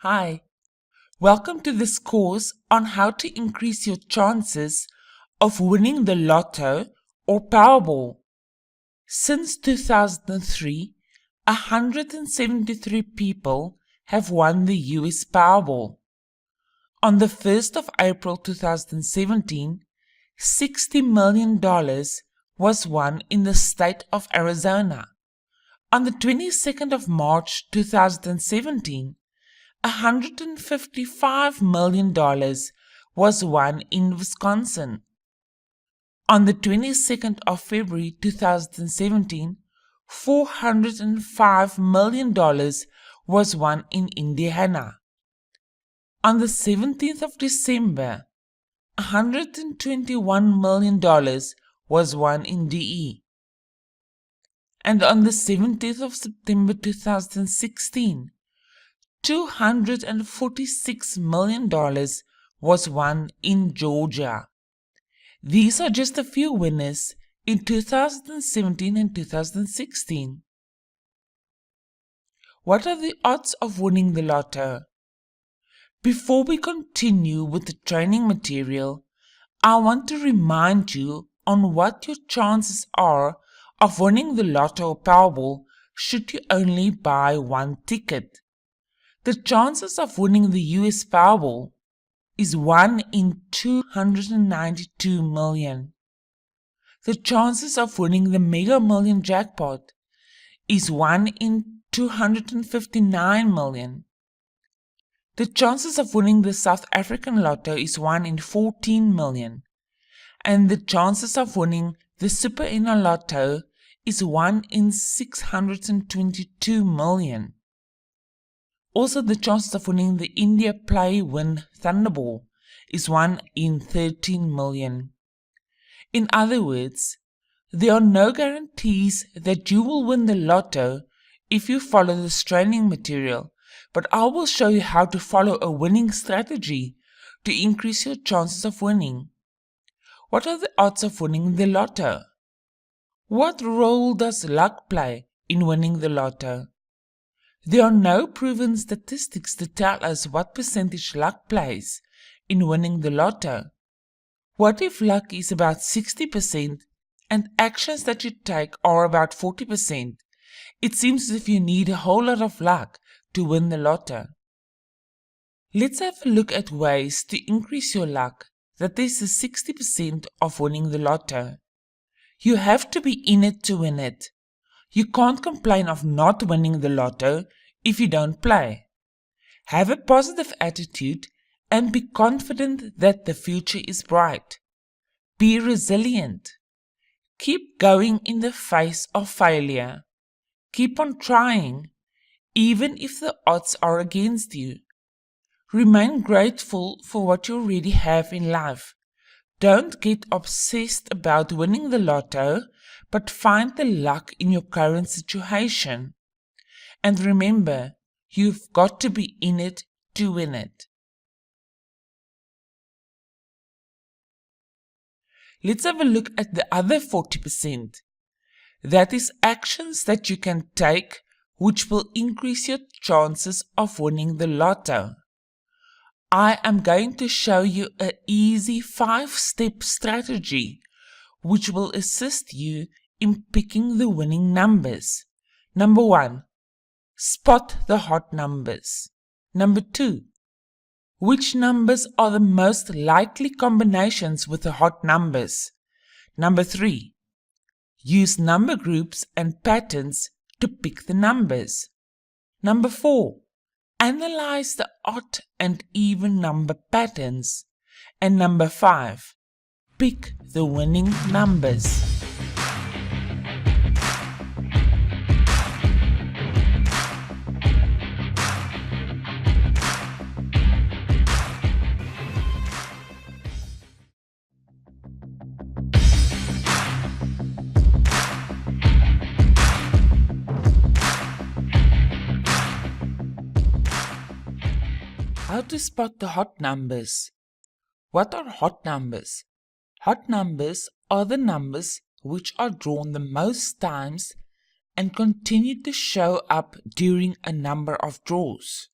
Hi, welcome to this course on how to increase your chances of winning the Lotto or Powerball. Since 2003, 173 people have won the US Powerball. On the 1st of April 2017, $60 million was won in the state of Arizona. On the 22nd of March 2017, $155 million was won in Wisconsin. On the 22nd of February 2017, $405 million was won in Indiana. On the 17th of December, $121 million was won in DE. And on the 17th of September 2016, $246 million was won in Georgia. These are just a few winners in 2017 and 2016. What are the odds of winning the Lotto? Before we continue with the training material, I want to remind you on what your chances are of winning the Lotto or Powerball should you only buy one ticket. The chances of winning the US Powerball is 1 in 292 million. The chances of winning the Mega Million jackpot is 1 in 259 million. The chances of winning the South African Lotto is 1 in 14 million. And the chances of winning the Super Eno Lotto is 1 in 622 million. Also, the chances of winning the India Play Win Thunderball is 1 in 13 million. In other words, there are no guarantees that you will win the Lotto if you follow this training material, but I will show you how to follow a winning strategy to increase your chances of winning. What are the odds of winning the Lotto? What role does luck play in winning the Lotto? There are no proven statistics to tell us what percentage luck plays in winning the Lotto. What if luck is about 60% and actions that you take are about 40%? It seems as if you need a whole lot of luck to win the Lotto. Let's have a look at ways to increase your luck that is the 60% of winning the Lotto. You have to be in it to win it. You can't complain of not winning the Lotto if you don't play. Have a positive attitude and be confident that the future is bright. Be resilient. Keep going in the face of failure. Keep on trying, even if the odds are against you. Remain grateful for what you already have in life. Don't get obsessed about winning the Lotto, but find the luck in your current situation. And remember, you've got to be in it to win it. Let's have a look at the other 40%. That is actions that you can take which will increase your chances of winning the Lotto. I am going to show you an easy 5-step strategy which will assist you in picking the winning numbers. Number 1. Spot the hot numbers. Number 2. Which numbers are the most likely combinations with the hot numbers? Number 3. Use number groups and patterns to pick the numbers. Number 4. Analyze the odd and even number patterns. And number 5. Pick the winning numbers. How to spot the hot numbers? What are hot numbers? Hot numbers are the numbers which are drawn the most times and continue to show up during a number of draws.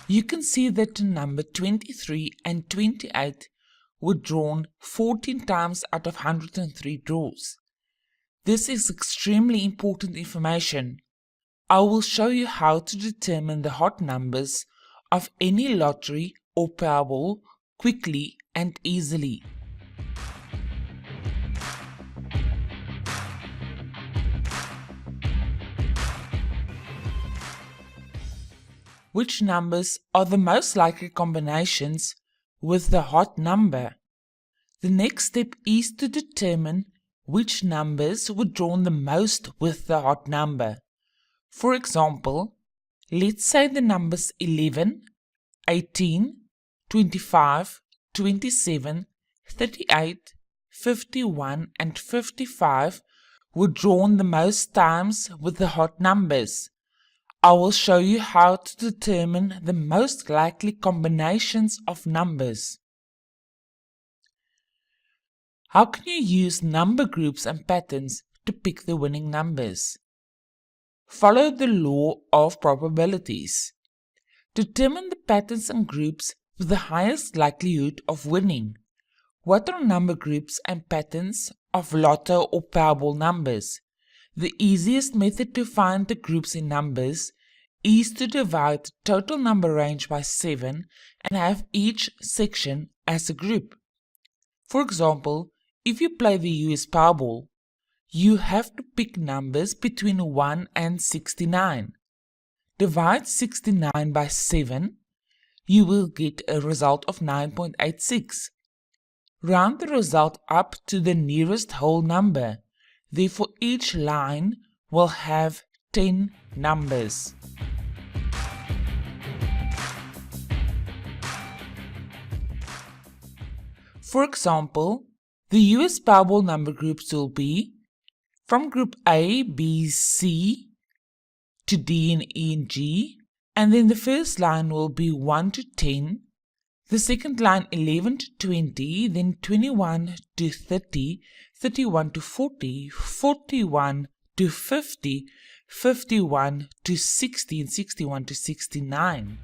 You can see that the number 23 and 28 were drawn 14 times out of 103 draws. This is extremely important information. I will show you how to determine the hot numbers of any lottery or Powerball quickly and easily. Which numbers are the most likely combinations with the hot number? The next step is to determine which numbers were drawn the most with the hot number. For example, let's say the numbers 11, 18, 25, 27, 38, 51 and 55 were drawn the most times with the hot numbers. I will show you how to determine the most likely combinations of numbers. How can you use number groups and patterns to pick the winning numbers? Follow the law of probabilities. Determine the patterns and groups with the highest likelihood of winning. What are number groups and patterns of Lotto or Powerball numbers? The easiest method to find the groups in numbers is to divide the total number range by 7 and have each section as a group. For example, if you play the US Powerball, you have to pick numbers between 1 and 69. Divide 69 by 7, you will get a result of 9.86. Round the result up to the nearest whole number. Therefore, each line will have 10 numbers. For example, the US Powerball number groups will be from group A, B, C to D and E and G, and then the first line will be 1 to 10, the second line 11 to 20, then 21 to 30, 31 to 40, 41 to 50, 51 to 60, and 61 to 69.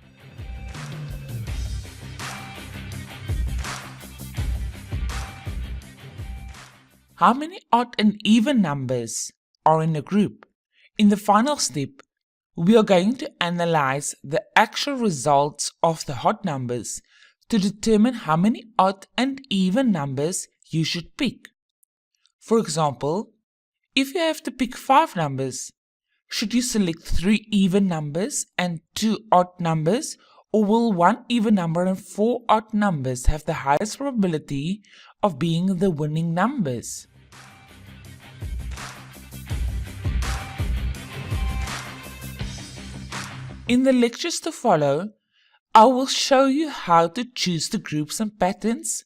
How many odd and even numbers are in a group? In the final step, we are going to analyze the actual results of the hot numbers to determine how many odd and even numbers you should pick. For example, if you have to pick 5 numbers, should you select 3 even numbers and 2 odd numbers, or will 1 even number and 4 odd numbers have the highest probability of being the winning numbers? In the lectures to follow, I will show you how to choose the groups and patterns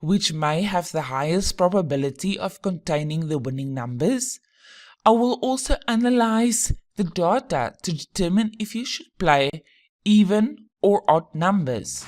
which may have the highest probability of containing the winning numbers. I will also analyze the data to determine if you should play even or odd numbers.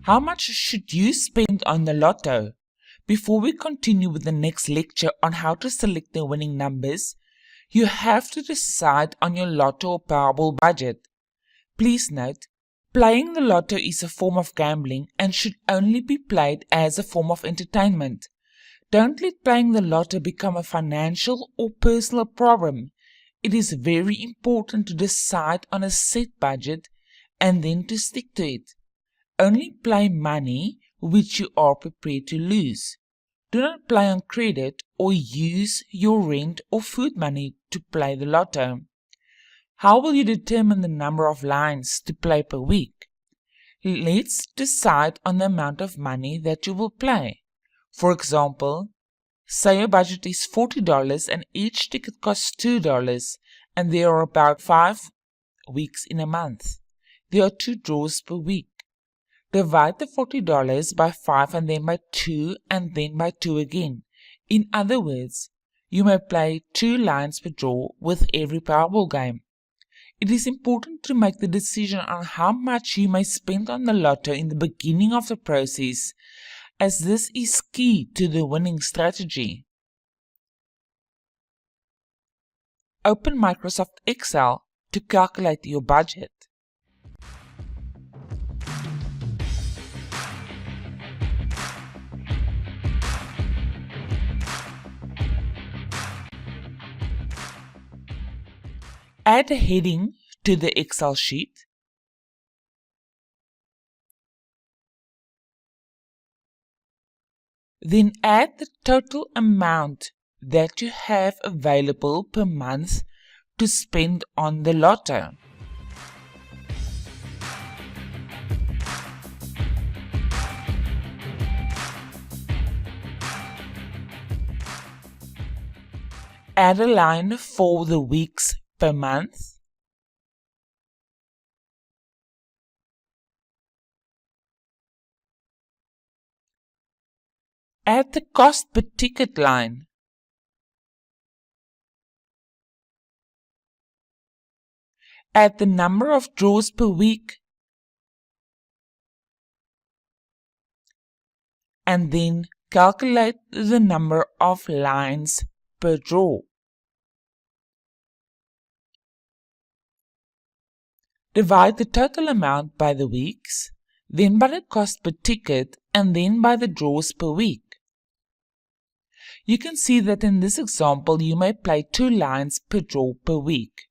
How much should you spend on the Lotto? Before we continue with the next lecture on how to select the winning numbers, you have to decide on your Lotto or Powerball budget. Please note, Playing the lotto is a form of gambling and should only be played as a form of entertainment. Don't let playing the lotto become a financial or personal problem. It is very important to decide on a set budget and then to stick to it. Only play money which you are prepared to lose. Do not play on credit or use your rent or food money to play the lotto. How will you determine the number of lines to play per week? Let's decide on the amount of money that you will play. For example, say your budget is $40 and each ticket costs $2 and there are about 5 weeks in a month. There are 2 draws per week. Divide the $40 by 5 and then by 2 and then by 2 again. In other words, you may play 2 lines per draw with every Powerball game. It is important to make the decision on how much you may spend on the lotto in the beginning of the process, as this is key to the winning strategy. Open Microsoft Excel to calculate your budget. Add a heading to the Excel sheet. Then add the total amount that you have available per month to spend on the lotto. Add a line for the weeks per month. Add the cost per ticket line. Add the number of draws per week. And then calculate the number of lines per draw. Divide the total amount by the weeks, then by the cost per ticket, and then by the draws per week. You can see that in this example you may play 2 lines per draw per week.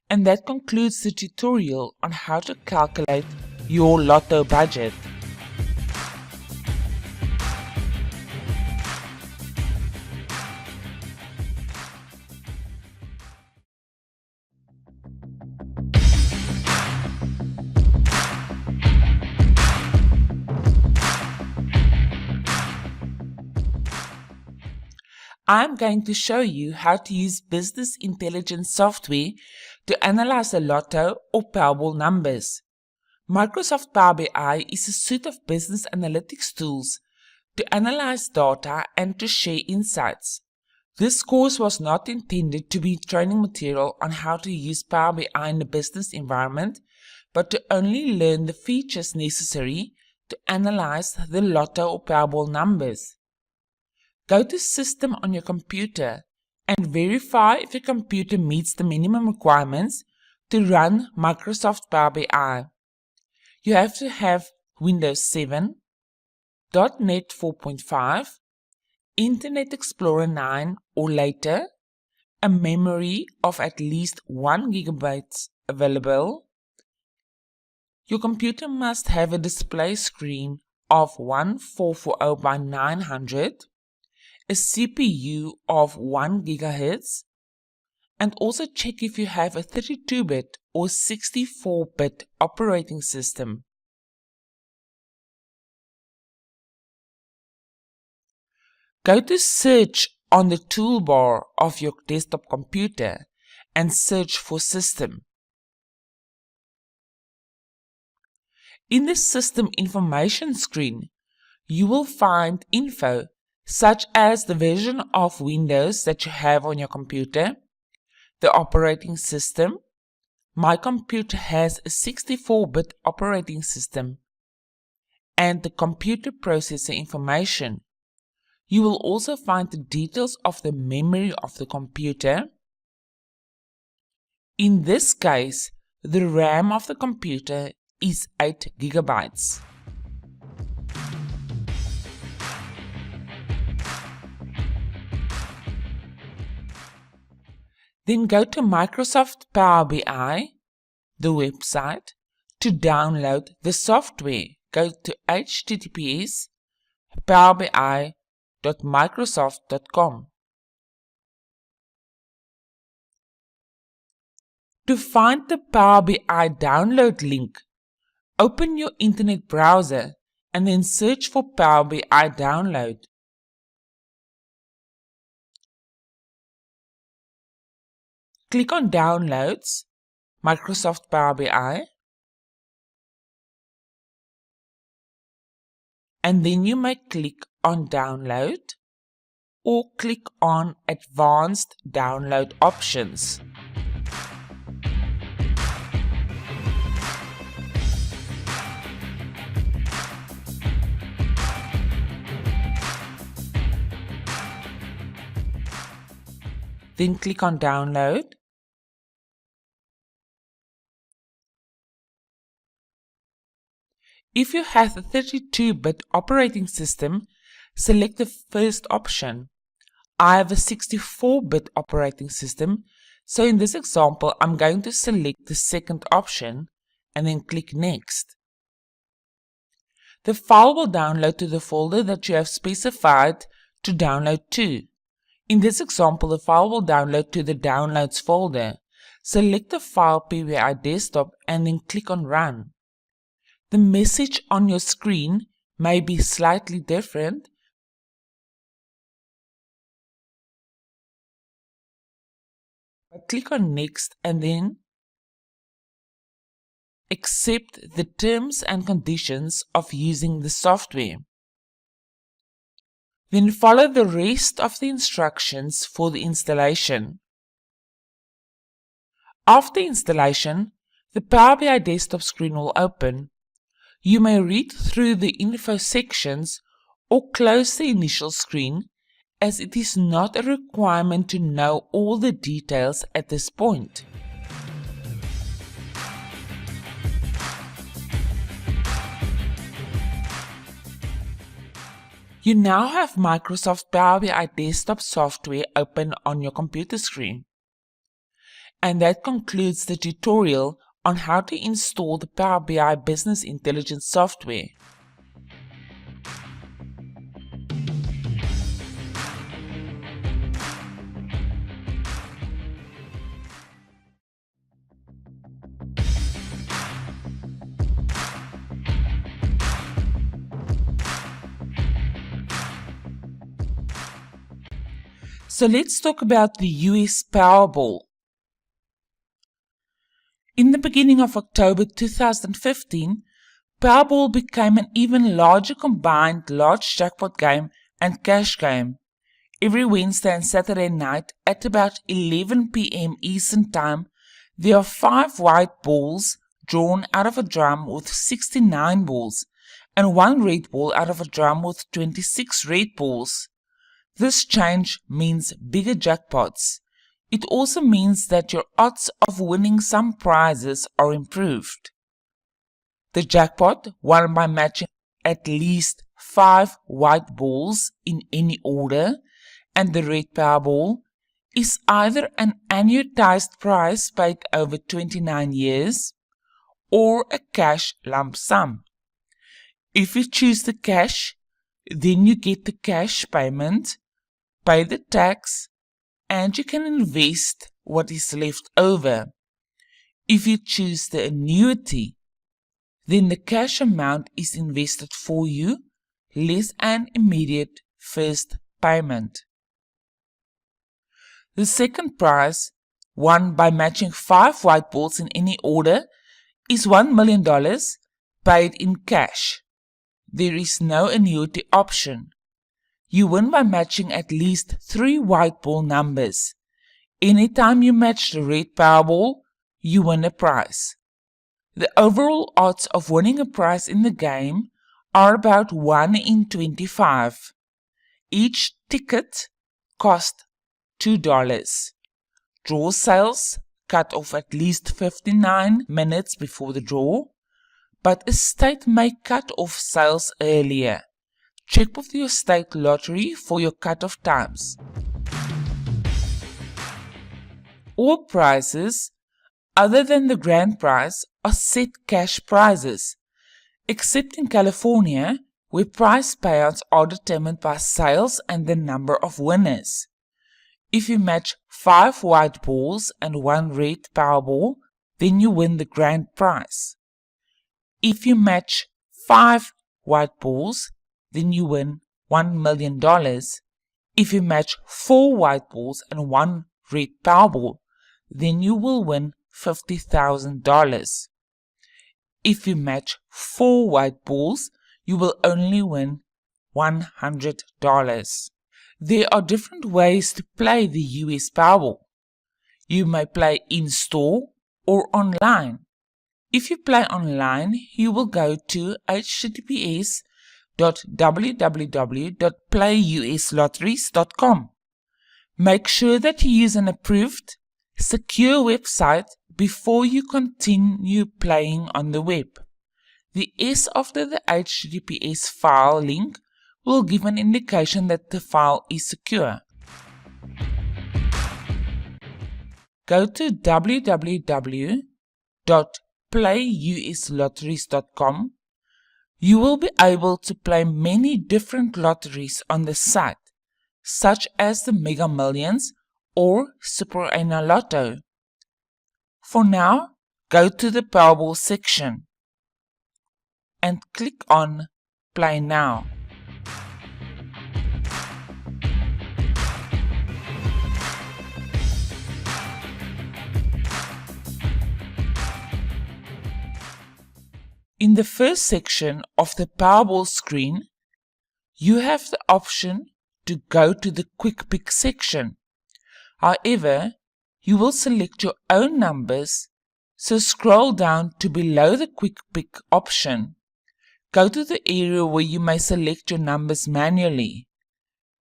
And that concludes the tutorial on how to calculate your lotto budget. I'm going to show you how to use business intelligence software to analyze the Lotto or Powerball numbers. Microsoft Power BI is a suite of business analytics tools to analyze data and to share insights. This course was not intended to be training material on how to use Power BI in a business environment, but to only learn the features necessary to analyze the Lotto or Powerball numbers. Go to System on your computer and verify if your computer meets the minimum requirements to run Microsoft Power BI. You have to have Windows 7, .NET 4.5, Internet Explorer 9 or later, a memory of at least 1 GB available. Your computer must have a display screen of 1440 by 900, a CPU of 1 GHz, and also check if you have a 32-bit or 64-bit operating system. Go to Search on the toolbar of your desktop computer and search for System. In the System Information screen, you will find info such as the version of Windows that you have on your computer, the operating system. My computer has a 64-bit operating system, and the computer processor information. You will also find the details of the memory of the computer, In this case, the RAM of the computer is 8 gigabytes. Then go to Microsoft Power BI, the website. To download the software, go to https://powerbi.microsoft.com. To find the Power BI download link, open your internet browser and then search for Power BI download. Click on Downloads, Microsoft Power BI, and then you may click on Download or click on Advanced Download Options. Then click on Download. If you have a 32-bit operating system, select the first option. I have a 64-bit operating system, so in this example I'm going to select the second option and then click Next. The file will download to the folder that you have specified to download to. In this example, the file will download to the Downloads folder. Select the file PBI desktop and then click on Run. The message on your screen may be slightly different, but click on Next and then accept the terms and conditions of using the software. Then follow the rest of the instructions for the installation. After installation, the Power BI desktop screen will open. You may read through the info sections or close the initial screen, as it is not a requirement to know all the details at this point. You now have Microsoft Power BI desktop software open on your computer screen. And that concludes the tutorial on how to install the Power BI Business Intelligence software. So let's talk about the US Powerball. In the beginning of October 2015, Powerball became an even larger combined large jackpot game and cash game. Every Wednesday and Saturday night at about 11 p.m. Eastern Time, there are 5 white balls drawn out of a drum with 69 balls and 1 red ball out of a drum with 26 red balls. This change means bigger jackpots. It also means that your odds of winning some prizes are improved. The jackpot, won by matching at least 5 white balls in any order, and the red Powerball, is either an annuitized prize paid over 29 years or a cash lump sum. If you choose the cash, then you get the cash payment, pay the tax, and you can invest what is left over. If you choose the annuity, then the cash amount is invested for you, less an immediate first payment. The second prize, won by matching 5 white balls in any order, is $1 million paid in cash. There is no annuity option. You win by matching at least 3 white ball numbers. Anytime you match the red Powerball, you win a prize. The overall odds of winning a prize in the game are about 1 in 25. Each ticket costs $2. Draw sales cut off at least 59 minutes before the draw, but a state may cut off sales earlier. Check with your state lottery for your cut-off times. All prizes, other than the grand prize, are set cash prizes, except in California, where prize payouts are determined by sales and the number of winners. If you match 5 white balls and 1 red Powerball, then you win the grand prize. If you match 5 white balls, then you win $1 million. If you match 4 white balls and 1 red Powerball, then you will win $50,000. If you match 4 white balls, you will only win $100. There are different ways to play the US Powerball. You may play in-store or online. If you play online, you will go to https://www.playuslotteries.com. Make sure that you use an approved, secure website before you continue playing on the web. The S after the HTTPS file link will give an indication that the file is secure. Go to www.playuslotteries.com. You will be able to play many different lotteries on the site, such as the Mega Millions or Super Lotto. For now, go to the Powerball section and click on Play Now. In the first section of the Powerball screen, you have the option to go to the Quick Pick section. However, you will select your own numbers, so scroll down to below the Quick Pick option. Go to the area where you may select your numbers manually.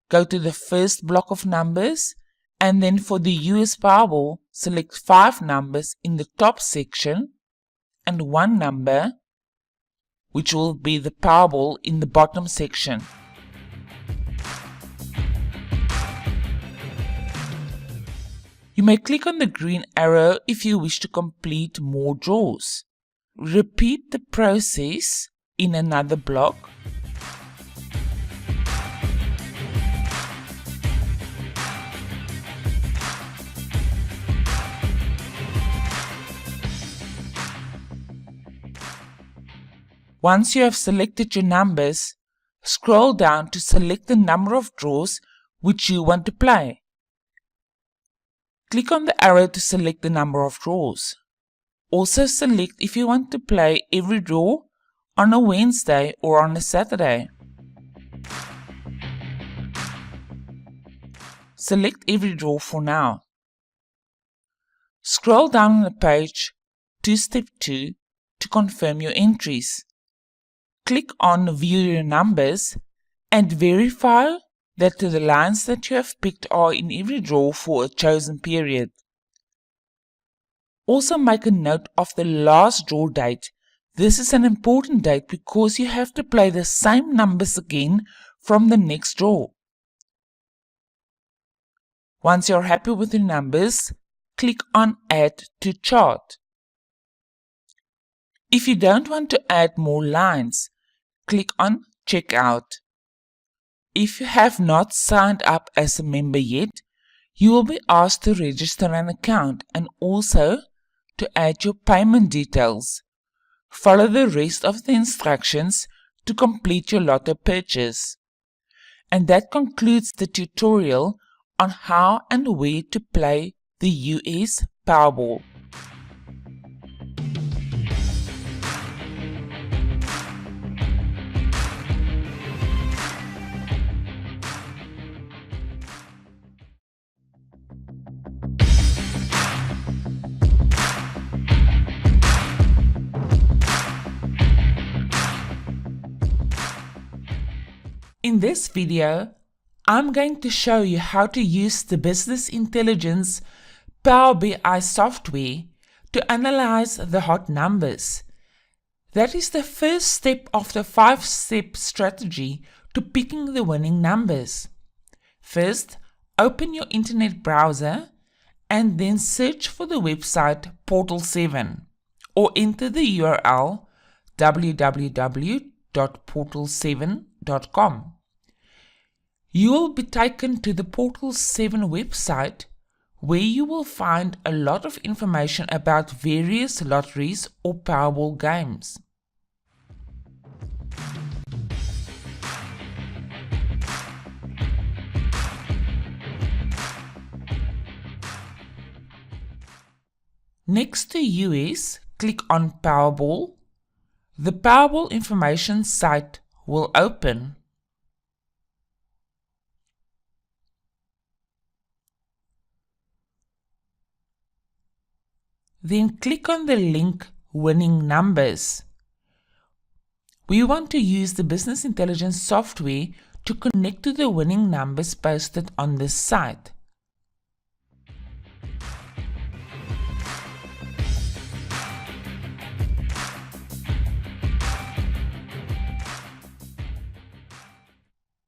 Go to the first block of numbers, and then for the US Powerball, select 5 numbers in the top section and 1 number, which will be the Powerball, in the bottom section. You may click on the green arrow if you wish to complete more draws. Repeat the process in another block. Once you have selected your numbers, scroll down to select the number of draws which you want to play. Click on the arrow to select the number of draws. Also select if you want to play every draw on a Wednesday or on a Saturday. Select every draw for now. Scroll down on the page to step 2 to confirm your entries. Click on View Your Numbers and verify that the lines that you have picked are in every draw for a chosen period. Also make a note of the last draw date. This is an important date because you have to play the same numbers again from the next draw. Once you are happy with your numbers, click on Add to Chart. If you don't want to add more lines, click on Check Out. If you have not signed up as a member yet, you will be asked to register an account and also to add your payment details. Follow the rest of the instructions to complete your Lotto purchase. And that concludes the tutorial on how and where to play the US Powerball. In this video, I'm going to show you how to use the business intelligence Power BI software to analyze the hot numbers. That is the first step of the 5-step strategy to picking the winning numbers. First, open your internet browser and then search for the website Portal 7 or enter the URL www.portal7.com. You will be taken to the Portal 7 website where you will find a lot of information about various lotteries or Powerball games. Next to US, click on Powerball. The Powerball information site will open. Then click on the link Winning Numbers. We want to use the business intelligence software to connect to the winning numbers posted on this site.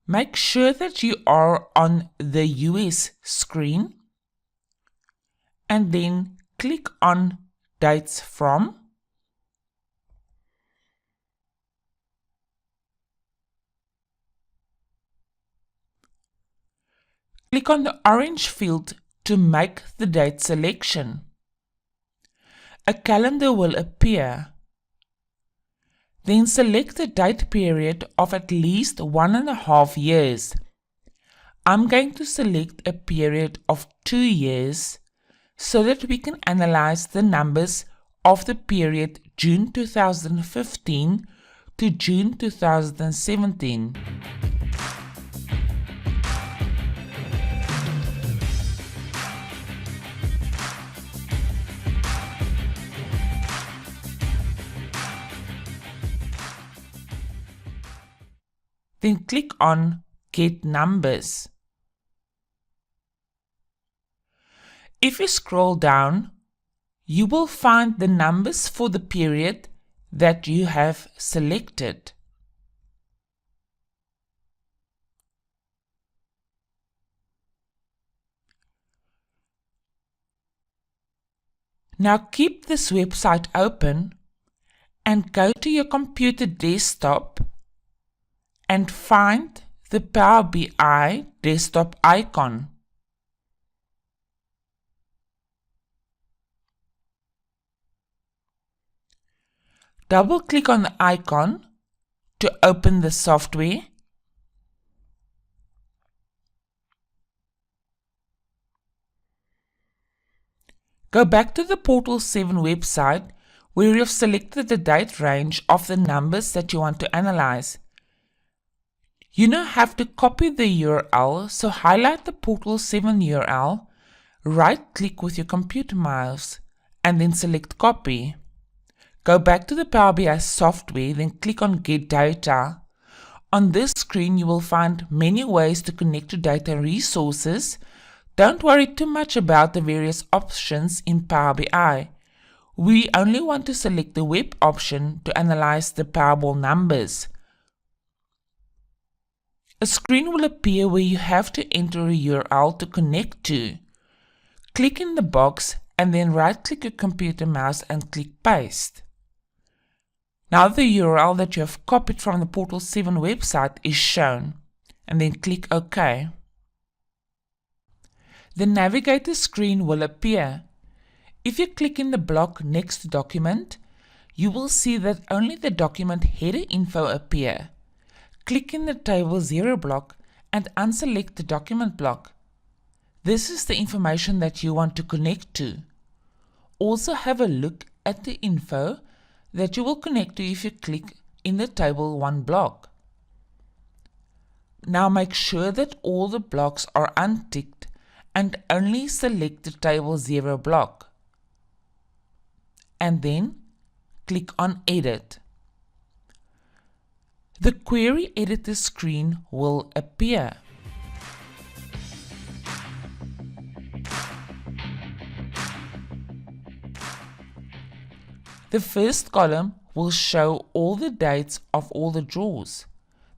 Make sure that you are on the US screen and then click on Dates From. Click on the orange field to make the date selection. A calendar will appear. Then select a date period of at least 1.5 years. I'm going to select a period of 2 years so that we can analyze the numbers of the period June 2015 to June 2017. Then click on Get Numbers. If you scroll down, you will find the numbers for the period that you have selected. Now keep this website open and go to your computer desktop and find the Power BI desktop icon. Double-click on the icon to open the software. Go back to the Portal 7 website where you have selected the date range of the numbers that you want to analyze. You now have to copy the URL, so highlight the Portal 7 URL, right-click with your computer mouse, and then select Copy. Go back to the Power BI software, then click on Get Data. On this screen, you will find many ways to connect to data resources. Don't worry too much about the various options in Power BI. We only want to select the web option to analyze the Powerball numbers. A screen will appear where you have to enter a URL to connect to. Click in the box and then right-click your computer mouse and click Paste. Now the URL that you have copied from the Portal 7 website is shown, and then click OK. The navigator screen will appear. If you click in the block next to Document, you will see that only the document header info appear. Click in the Table 0 block and unselect the document block. This is the information that you want to connect to. Also have a look at the info that you will connect to if you click in the Table 1 block. Now make sure that all the blocks are unticked and only select the Table 0 block. And then click on Edit. The Query Editor screen will appear. The first column will show all the dates of all the draws.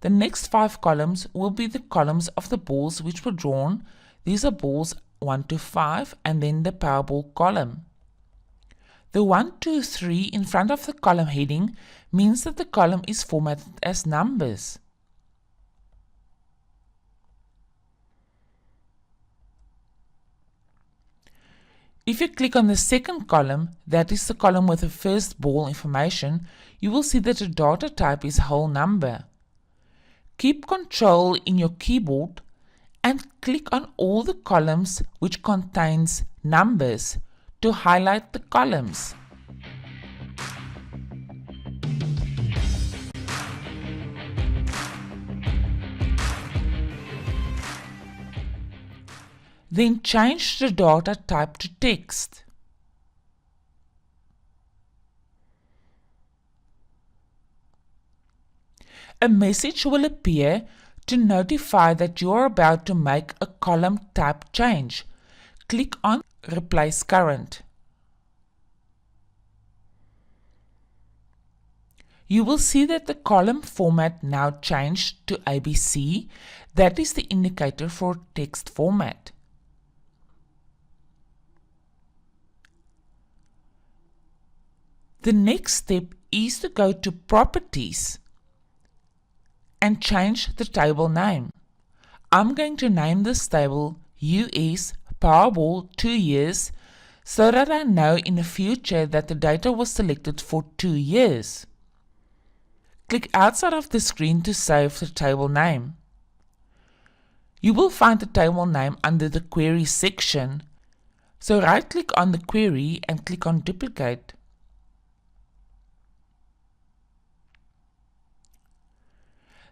The next 5 columns will be the columns of the balls which were drawn. These are balls 1 to 5 and then the Powerball column. The 1, 2, 3 in front of the column heading means that the column is formatted as numbers. If you click on the second column, that is the column with the first ball information, you will see that the data type is whole number. Keep Control in your keyboard and click on all the columns which contains numbers to highlight the columns. Then change the data type to text. A message will appear to notify that you are about to make a column type change. Click on Replace Current. You will see that the column format now changed to ABC. That is the indicator for text format. The next step is to go to Properties and change the table name. I'm going to name this table US Powerball 2 years so that I know in the future that the data was selected for 2 years. Click outside of the screen to save the table name. You will find the table name under the Query section, so right-click on the query and click on Duplicate.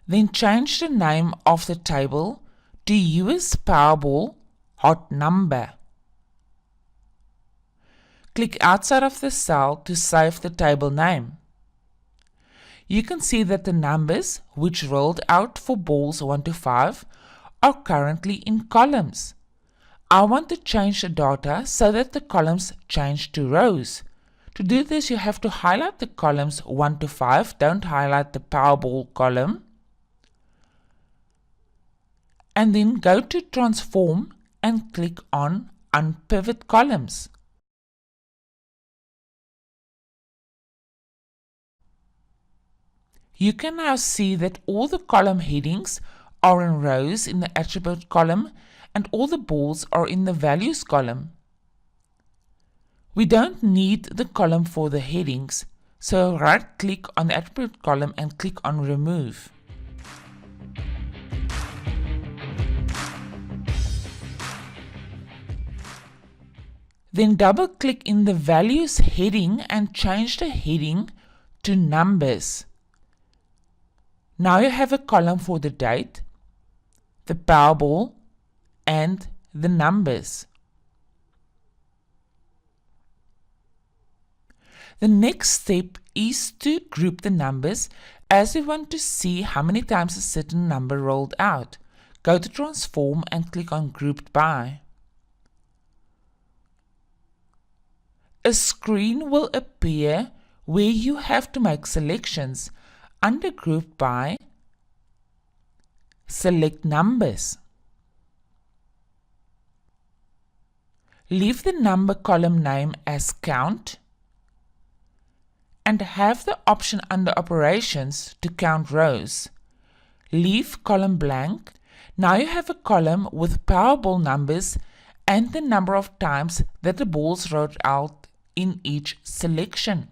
Then change the name of the table to US Powerball Hot Number. Click outside of the cell to save the table name. You can see that the numbers which rolled out for balls 1 to 5 are currently in columns. I want to change the data so that the columns change to rows. To do this, you have to highlight the columns 1 to 5, don't highlight the Powerball column, and then go to Transform and click on Unpivot Columns. You can now see that all the column headings are in rows in the Attribute column and all the balls are in the Values column. We don't need the column for the headings, so right-click on the Attribute column and click on Remove. Then double-click in the Values heading and change the heading to Numbers. Now you have a column for the date, the Powerball, and the numbers. The next step is to group the numbers as we want to see how many times a certain number rolled out. Go to Transform and click on Grouped By. A screen will appear where you have to make selections. Under Group By, select Numbers. Leave the number column name as Count and have the option under Operations to count rows. Leave column blank. Now you have a column with Powerball numbers and the number of times that the balls rolled out in each selection.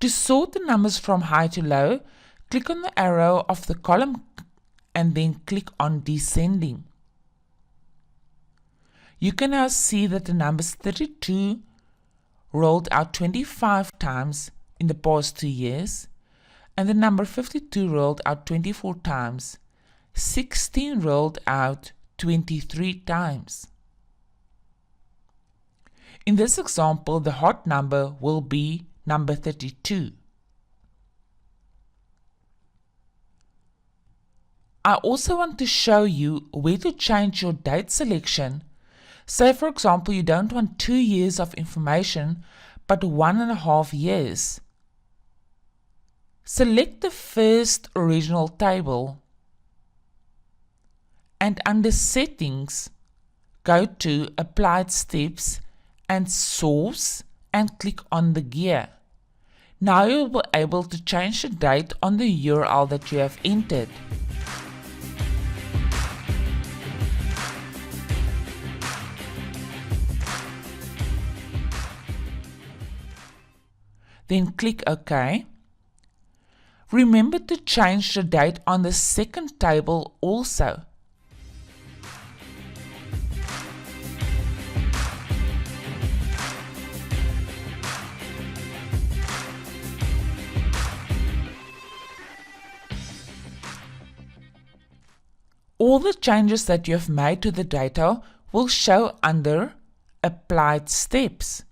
To sort the numbers from high to low, click on the arrow of the column and then click on Descending. You can now see that the numbers 32 rolled out 25 times in the past 2 years, and the number 52 rolled out 24 times. 16 rolled out 23 times. In this example, the hot number will be number 32. I also want to show you where to change your date selection. Say for example you don't want 2 years of information but 1.5 years. Select the first original table and under Settings, go to Applied Steps and Source and click on the gear. Now you'll be able to change the date on the URL that you have entered. Then click OK. Remember to change the date on the second table also. All the changes that you have made to the data will show under Applied Steps.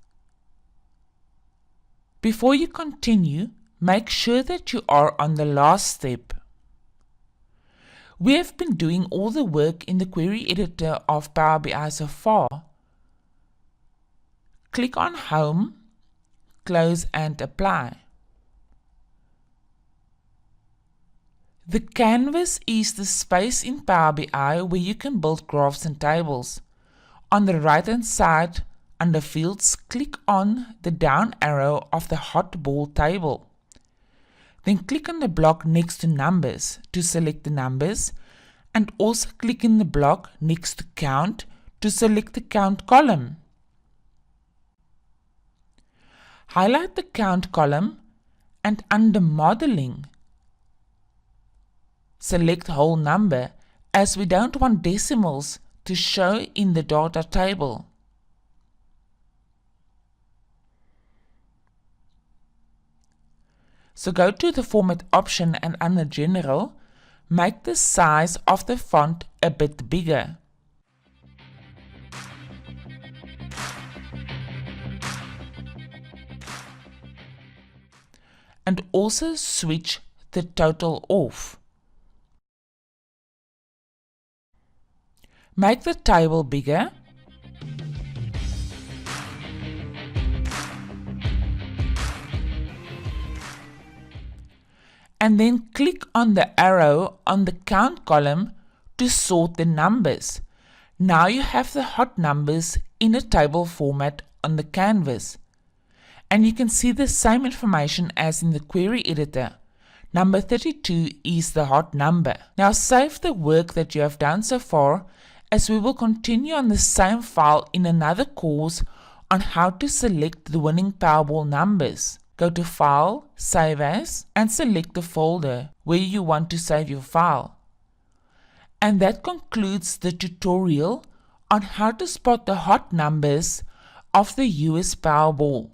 Before you continue, make sure that you are on the last step. We have been doing all the work in the query editor of Power BI so far. Click on Home, Close and Apply. The canvas is the space in Power BI where you can build graphs and tables. On the right hand side, under Fields, click on the down arrow of the hot ball table. Then click on the block next to Numbers to select the numbers, and also click in the block next to Count to select the Count column. Highlight the Count column and under Modeling, select whole number as we don't want decimals to show in the data table. So go to the Format option and under General, make the size of the font a bit bigger. And also switch the total off. Make the table bigger. And then click on the arrow on the Count column to sort the numbers. Now you have the hot numbers in a table format on the canvas. And you can see the same information as in the query editor. Number 32 is the hot number. Now save the work that you have done so far, as we will continue on the same file in another course on how to select the winning Powerball numbers. Go to File, Save As, and select the folder where you want to save your file. And that concludes the tutorial on how to spot the hot numbers of the US Powerball.